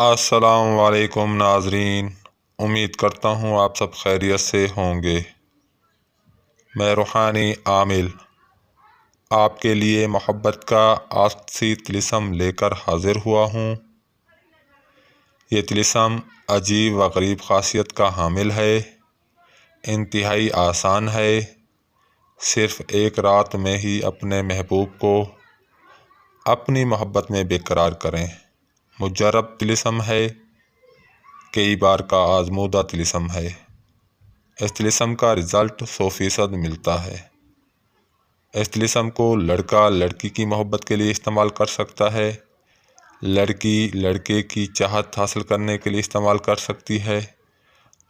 السلام علیکم ناظرین، امید کرتا ہوں آپ سب خیریت سے ہوں گے۔ میں روحانی عامل آپ کے لیے محبت کا آسسی طلسم لے کر حاضر ہوا ہوں۔ یہ طلسم عجیب و غریب خاصیت کا حامل ہے، انتہائی آسان ہے۔ صرف ایک رات میں ہی اپنے محبوب کو اپنی محبت میں بے قرار کریں۔ مجرب طلسم ہے، کئی بار کا آزمودہ طلسم ہے۔ اس طلسم کا رزلٹ 100% ملتا ہے۔ اس طلسم کو لڑکا لڑکی کی محبت کے لیے استعمال کر سکتا ہے، لڑکی لڑکے کی چاہت حاصل کرنے کے لیے استعمال کر سکتی ہے،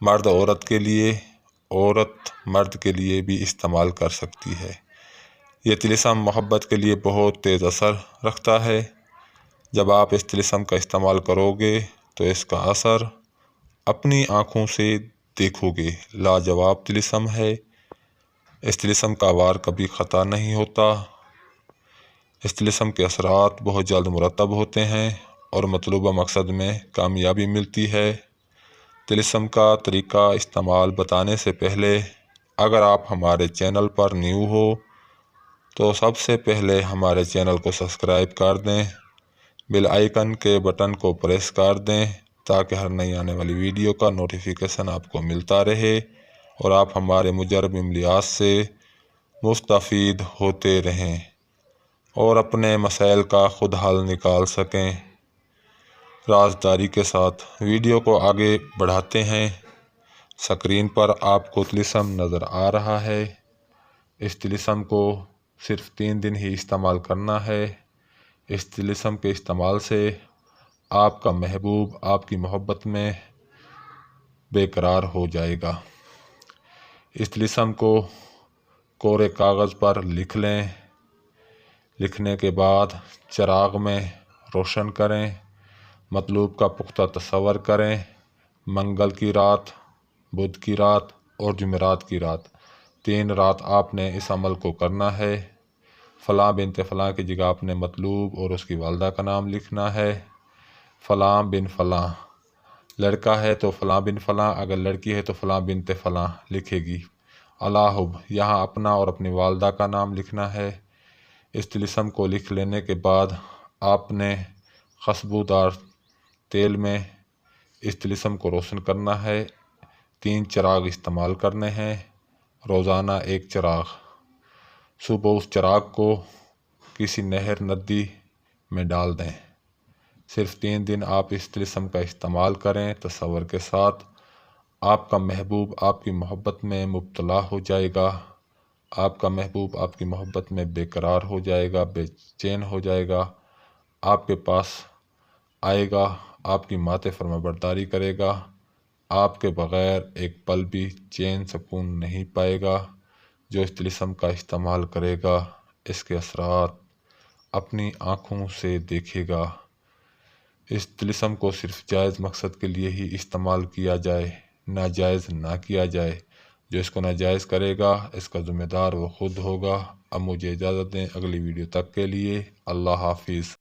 مرد عورت کے لیے، عورت مرد کے لیے بھی استعمال کر سکتی ہے۔ یہ طلسم محبت کے لیے بہت تیز اثر رکھتا ہے۔ جب آپ اس طلسم کا استعمال کرو گے تو اس کا اثر اپنی آنکھوں سے دیکھو گے۔ لاجواب طلسم ہے۔ اس طلسم کا وار کبھی خطا نہیں ہوتا۔ اس طلسم کے اثرات بہت جلد مرتب ہوتے ہیں اور مطلوبہ مقصد میں کامیابی ملتی ہے۔ طلسم کا طریقہ استعمال بتانے سے پہلے اگر آپ ہمارے چینل پر نیو ہو تو سب سے پہلے ہمارے چینل کو سبسکرائب کر دیں، بیل آئیکن کے بٹن کو پریس کر دیں تاکہ ہر نئی آنے والی ویڈیو کا نوٹیفیکیشن آپ کو ملتا رہے اور آپ ہمارے مجرب عملیات سے مستفید ہوتے رہیں اور اپنے مسائل کا خود حل نکال سکیں۔ رازداری کے ساتھ ویڈیو کو آگے بڑھاتے ہیں۔ سکرین پر آپ کو طلسم نظر آ رہا ہے۔ اس طلسم کو صرف 3 دن ہی استعمال کرنا ہے۔ اس طلسم کے استعمال سے آپ کا محبوب آپ کی محبت میں بے قرار ہو جائے گا۔ اس طلسم کو کورے کاغذ پر لکھ لیں۔ لکھنے کے بعد چراغ میں روشن کریں۔ مطلوب کا پختہ تصور کریں۔ منگل کی رات، بدھ کی رات اور جمعرات کی رات، 3 رات آپ نے اس عمل کو کرنا ہے۔ فلاں بنت فلاں کی جگہ اپنے مطلوب اور اس کی والدہ کا نام لکھنا ہے۔ فلاں بن فلاں، لڑکا ہے تو فلاں بن فلاں، اگر لڑکی ہے تو فلاں بنت فلاں لکھے گی۔ الہب، یہاں اپنا اور اپنی والدہ کا نام لکھنا ہے۔ اس طلسم کو لکھ لینے کے بعد آپ نے خوشبودار تیل میں اس طلسم کو روشن کرنا ہے۔ 3 چراغ استعمال کرنے ہیں، روزانہ 1 چراغ۔ صبح اس چراغ کو کسی نہر ندی میں ڈال دیں۔ صرف 3 دن آپ اس طلسم کا استعمال کریں۔ تصور کے ساتھ آپ کا محبوب آپ کی محبت میں مبتلا ہو جائے گا۔ آپ کا محبوب آپ کی محبت میں بے قرار ہو جائے گا، بے چین ہو جائے گا، آپ کے پاس آئے گا، آپ کی مات فرمانبرداری کرے گا، آپ کے بغیر ایک پل بھی چین سکون نہیں پائے گا۔ جو اس طلسم کا استعمال کرے گا اس کے اثرات اپنی آنکھوں سے دیکھے گا۔ اس طلسم کو صرف جائز مقصد کے لیے ہی استعمال کیا جائے، ناجائز نہ کیا جائے۔ جو اس کو ناجائز کرے گا اس کا ذمہ دار وہ خود ہوگا۔ اب مجھے اجازت دیں، اگلی ویڈیو تک کے لیے اللہ حافظ۔